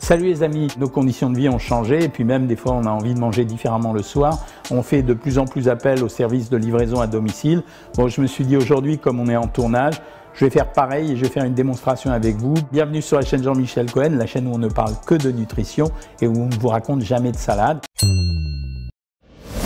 Salut les amis, nos conditions de vie ont changé et puis même des fois on a envie de manger différemment le soir. On fait de plus en plus appel au service de livraison à domicile. Bon, je me suis dit aujourd'hui, comme on est en tournage, je vais faire pareil et je vais faire une démonstration avec vous. Bienvenue sur la chaîne Jean-Michel Cohen, la chaîne où on ne parle que de nutrition et où on ne vous raconte jamais de salade.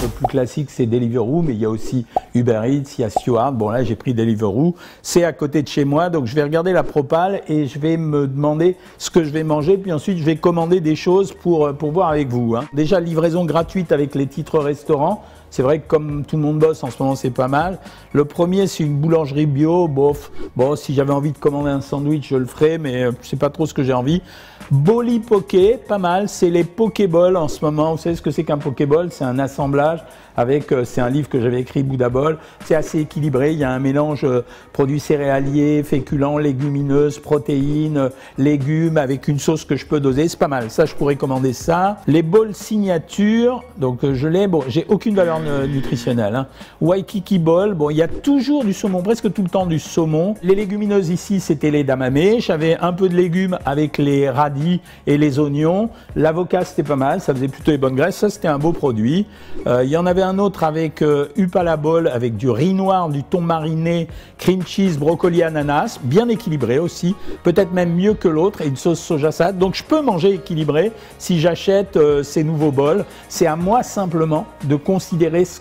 Le plus classique, c'est Deliveroo, mais il y a aussi Uber Eats, il y a Steward. Bon, là, j'ai pris Deliveroo. C'est à côté de chez moi, donc je vais regarder la propale et je vais me demander ce que je vais manger. Puis ensuite, je vais commander des choses pour voir avec vous. Déjà, livraison gratuite avec les titres restaurants. C'est vrai que comme tout le monde bosse en ce moment, c'est pas mal. Le premier, c'est une boulangerie bio. Bon, si j'avais envie de commander un sandwich, je le ferais, mais je sais pas trop ce que j'ai envie. Boli Poké, pas mal. C'est les Pokéballs en ce moment. Vous savez ce que c'est qu'un Pokéball? C'est un assemblage avec, c'est un livre que j'avais écrit, Bouddha Ball. C'est assez équilibré. Il y a un mélange produits céréaliers, féculents, légumineuses, protéines, légumes avec une sauce que je peux doser. C'est pas mal. Ça, je pourrais commander ça. Les balls signature. Donc, je l'ai. Bon, j'ai aucune valeur nutritionnelle. Waikiki Ball. Bon, il y a toujours du saumon, presque tout le temps du saumon. Les légumineuses ici, c'était les damamé. J'avais un peu de légumes avec les radis et les oignons. L'avocat, c'était pas mal. Ça faisait plutôt les bonnes graisses. Ça, c'était un beau produit. Il y en avait un autre avec Upala Ball, avec du riz noir, du thon mariné, cream cheese, brocoli, ananas. Bien équilibré aussi. Peut-être même mieux que l'autre. Et une sauce soja salade. Donc, je peux manger équilibré si j'achète ces nouveaux bols. C'est à moi simplement de considérer ce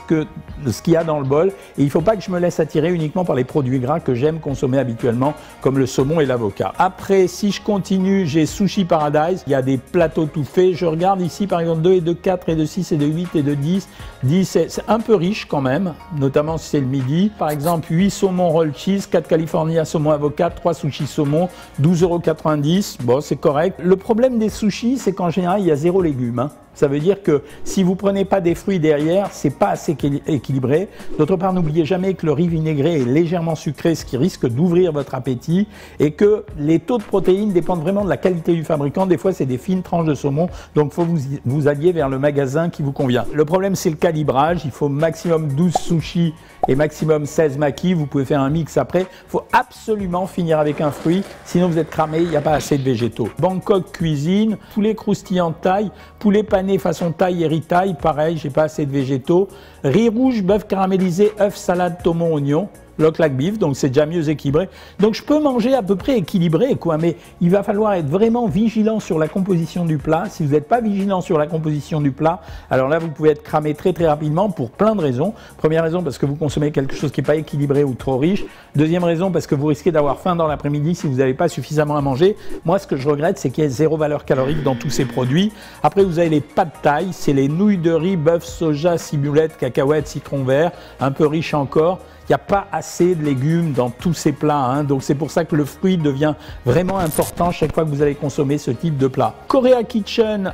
qu'il y a dans le bol. Et il ne faut pas que je me laisse attirer uniquement par les produits gras que j'aime consommer habituellement, comme le saumon et l'avocat. Après, si je continue, j'ai Sushi Paradise. Il y a des plateaux tout faits. Je regarde ici, par exemple, 2 et 2, 4 et 2, 6 et 2, 8 et 2, 10. 10, c'est un peu riche quand même, notamment si c'est le midi. Par exemple, 8 saumon roll cheese, 4 California saumon avocat, 3 sushis saumon, 12,90 €. Bon, c'est correct. Le problème des sushis, c'est qu'en général, il y a 0 légumes. Ça veut dire que si vous prenez pas des fruits derrière, c'est pas assez équilibré. D'autre part, n'oubliez jamais que le riz vinaigré est légèrement sucré, ce qui risque d'ouvrir votre appétit, et que les taux de protéines dépendent vraiment de la qualité du fabricant. Des fois, c'est des fines tranches de saumon, donc il faut vous allier vers le magasin qui vous convient. Le problème, c'est le calibrage. Il faut maximum 12 sushis et maximum 16 makis. Vous pouvez faire un mix après. Il faut absolument finir avec un fruit, sinon vous êtes cramé, il n'y a pas assez de végétaux. Bangkok Cuisine, poulet croustillant taille, poulet pané façon taille et riz-taille, pareil, j'ai pas assez de végétaux. Riz rouge, bœuf caramélisé, œuf, salade, thomon, oignon. Look like beef, donc c'est déjà mieux équilibré. Donc je peux manger à peu près équilibré, quoi, mais il va falloir être vraiment vigilant sur la composition du plat. Si vous n'êtes pas vigilant sur la composition du plat, alors là vous pouvez être cramé très très rapidement pour plein de raisons. Première raison, parce que vous consommez quelque chose qui n'est pas équilibré ou trop riche. Deuxième raison, parce que vous risquez d'avoir faim dans l'après-midi si vous n'avez pas suffisamment à manger. Moi, ce que je regrette, c'est qu'il y ait 0 valeur calorique dans tous ces produits. Après, vous avez les pad thai, c'est les nouilles de riz, bœuf, soja, ciboulette, cacahuètes, citron vert, un peu riche encore. Il n'y a pas assez de légumes dans tous ces plats, donc c'est pour ça que le fruit devient vraiment important chaque fois que vous allez consommer ce type de plat. Korea Kitchen,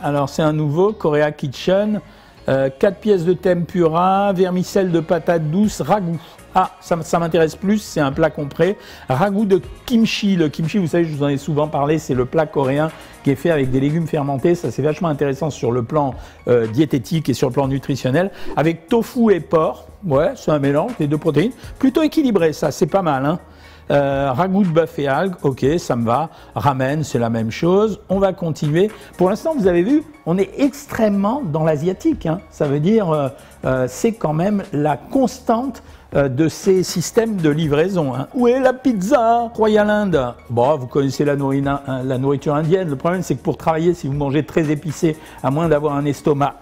alors c'est un nouveau, Korea Kitchen, 4 pièces de tempura, vermicelle de patates douces, ragoût. Ça m'intéresse plus, c'est un plat complet. Ragoût de kimchi. Le kimchi, vous savez, je vous en ai souvent parlé, c'est le plat coréen qui est fait avec des légumes fermentés. Ça, c'est vachement intéressant sur le plan diététique et sur le plan nutritionnel. Avec tofu et porc, ouais, c'est un mélange des deux protéines. Plutôt équilibré, ça, c'est pas mal. Ragoût de bœuf et algues, ok, ça me va. Ramen, c'est la même chose. On va continuer. Pour l'instant, vous avez vu, on est extrêmement dans l'asiatique. Ça veut dire, c'est quand même la constante de ces systèmes de livraison. Où est la pizza? Royal Inde. Bon, vous connaissez la nourriture indienne. Le problème, c'est que pour travailler, si vous mangez très épicé, à moins d'avoir un estomac,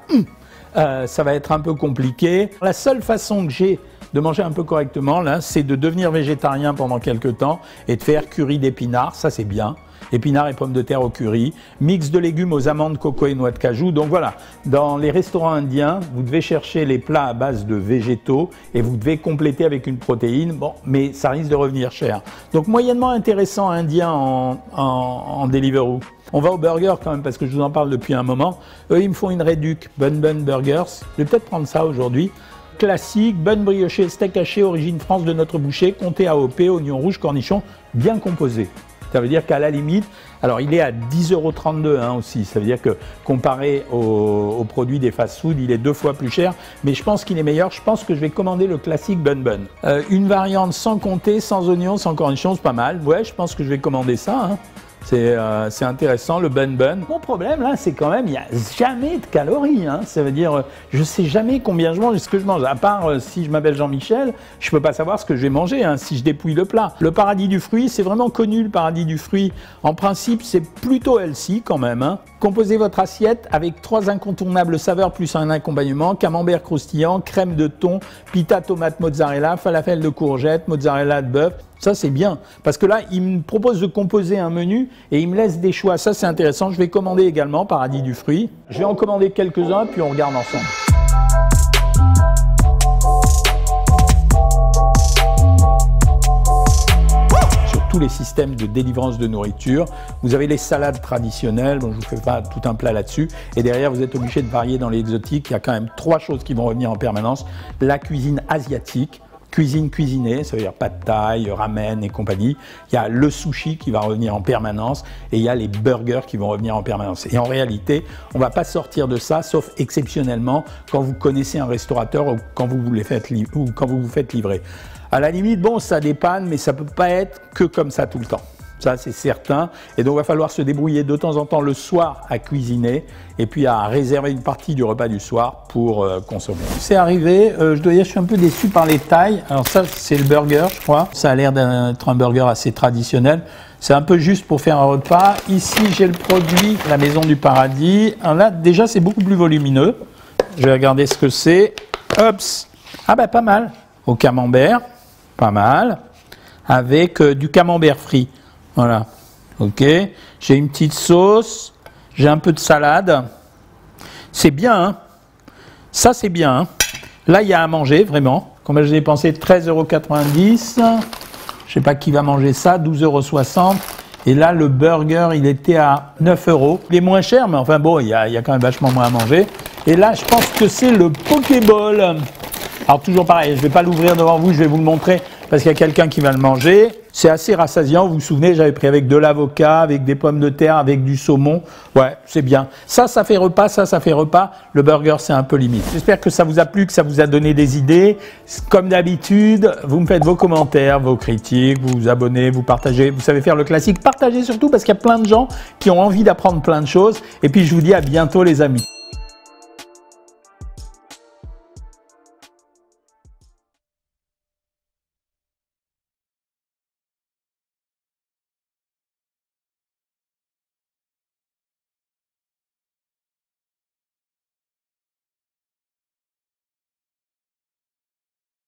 ça va être un peu compliqué. La seule façon que j'ai de manger un peu correctement, là, c'est de devenir végétarien pendant quelques temps et de faire curry d'épinards. Ça, c'est bien. Épinards et pommes de terre au curry, mix de légumes aux amandes, coco et noix de cajou. Donc voilà, dans les restaurants indiens, vous devez chercher les plats à base de végétaux et vous devez compléter avec une protéine. Bon, mais ça risque de revenir cher. Donc moyennement intéressant indien en Deliveroo. On va au burger quand même parce que je vous en parle depuis un moment. Eux, ils me font une réduc, Bun Burgers. Je vais peut-être prendre ça aujourd'hui. Classique, bun brioché, steak haché, origine France de notre boucher, comté AOP, oignon rouge, cornichon, bien composé. Ça veut dire qu'à la limite, alors il est à 10,32 € aussi, ça veut dire que comparé aux produits des fast-food, il est 2 fois plus cher, mais je pense qu'il est meilleur. Je pense que je vais commander le classique Bun. Une variante sans comté, sans oignon, sans cornichon, c'est pas mal. Ouais, je pense que je vais commander ça. C'est intéressant, le bun bun. Mon problème là, c'est quand même, il n'y a jamais de calories. Hein. Ça veut dire, je ne sais jamais combien je mange et ce que je mange. À part si je m'appelle Jean-Michel, je ne peux pas savoir ce que je vais manger hein, si je dépouille le plat. Le paradis du fruit, c'est vraiment connu le paradis du fruit. En principe, c'est plutôt healthy quand même. Hein. Composez votre assiette avec 3 incontournables saveurs plus un accompagnement, camembert croustillant, crème de thon, pita tomate mozzarella, falafel de courgettes, mozzarella de bœuf. Ça, c'est bien, parce que là, il me propose de composer un menu et il me laisse des choix. Ça, c'est intéressant. Je vais commander également paradis du fruit. Je vais en commander quelques-uns, puis on regarde ensemble. Sur tous les systèmes de délivrance de nourriture, vous avez les salades traditionnelles. Bon, je ne vous fais pas tout un plat là-dessus. Et derrière, vous êtes obligé de varier dans l'exotique. Il y a quand même 3 choses qui vont revenir en permanence. La cuisine asiatique. Cuisinée, ça veut dire pad thai, ramen et compagnie. Il y a le sushi qui va revenir en permanence et il y a les burgers qui vont revenir en permanence. Et en réalité, on ne va pas sortir de ça, sauf exceptionnellement quand vous connaissez un restaurateur ou quand vous vous faites livrer. À la limite, bon, ça dépanne, mais ça ne peut pas être que comme ça tout le temps. Ça, c'est certain. Et donc, il va falloir se débrouiller de temps en temps le soir à cuisiner et puis à réserver une partie du repas du soir pour consommer. C'est arrivé, je dois dire, je suis un peu déçu par les tailles. Alors ça, c'est le burger, je crois. Ça a l'air d'être un burger assez traditionnel. C'est un peu juste pour faire un repas. Ici, j'ai le produit, la Maison du Paradis. Alors là, déjà, c'est beaucoup plus volumineux. Je vais regarder ce que c'est. Hop. Ah ben, pas mal. Au camembert, pas mal. Avec du camembert frit. Voilà, ok, j'ai une petite sauce, j'ai un peu de salade, c'est bien, hein. Ça c'est bien, hein. Là il y a à manger vraiment, combien j'ai dépensé 13,90 €, je sais pas qui va manger ça, 12,60 €, et là le burger il était à 9 €, il est moins cher mais enfin bon il y a quand même vachement moins à manger, et là je pense que c'est le Pokéball. Alors toujours pareil, je ne vais pas l'ouvrir devant vous, je vais vous le montrer parce qu'il y a quelqu'un qui va le manger. C'est assez rassasiant, vous vous souvenez, j'avais pris avec de l'avocat, avec des pommes de terre, avec du saumon. Ouais, c'est bien. Ça fait repas, ça fait repas. Le burger, c'est un peu limite. J'espère que ça vous a plu, que ça vous a donné des idées. Comme d'habitude, vous me faites vos commentaires, vos critiques, vous vous abonnez, vous partagez. Vous savez faire le classique. Partagez surtout parce qu'il y a plein de gens qui ont envie d'apprendre plein de choses. Et puis, je vous dis à bientôt les amis.